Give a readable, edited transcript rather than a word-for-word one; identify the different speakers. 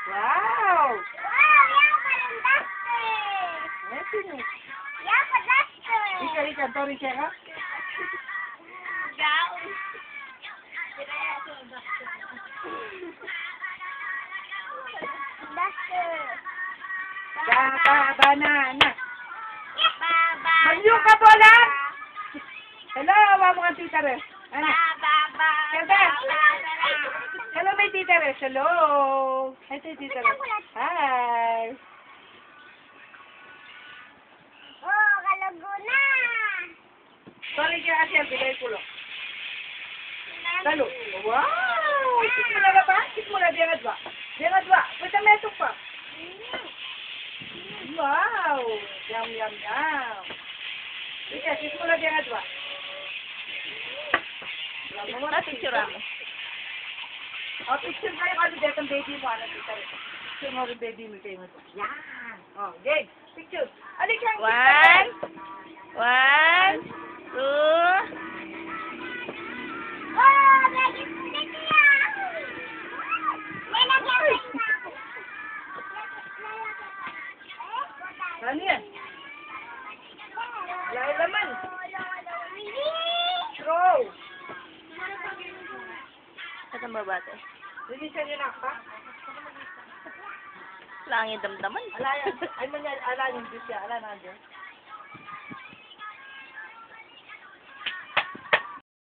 Speaker 1: Wow!
Speaker 2: Wow, yan pa rin duster.
Speaker 1: Yan, sino?
Speaker 2: Yan pa duster.
Speaker 1: Ika, Tori, ka?
Speaker 2: Gaw. Duster.
Speaker 1: Banana.
Speaker 2: Baba.
Speaker 1: Magyo ka po lang! Hello, awa mo kang tita Res. Ano?
Speaker 2: Baba.
Speaker 1: Kanta. Hello, may tita Res. Hello. Hi, tita Res. Hi.
Speaker 2: Oh, kalaguna.
Speaker 1: Sorry kaya kasi ang bigay ko lang. Talo. Wow! Kit mo na ba? Kit mo na, diyan ba? Diyan ba? Pwede metok pa. Wow! Yum, yum, yum. Ika, kit mo na, diyan ba?
Speaker 3: Picture mo.
Speaker 1: Oh, picture kayo kasi dito ang baby mo. Ano, tita Res? Picture mo rin baby mo kayo mo. Yan! Oh, game. Picture. Alik lang.
Speaker 3: 1, 2,
Speaker 2: Oh, lagi po na siya. Lalagyan ko na.
Speaker 1: Ano yan? Wala laman. Throw.
Speaker 3: Saan ba bate?
Speaker 1: Linisan niyo na pa.
Speaker 3: Lang yung damdaman.
Speaker 1: Ala yan. Ay, ala yung juice yan. Ala na dyan.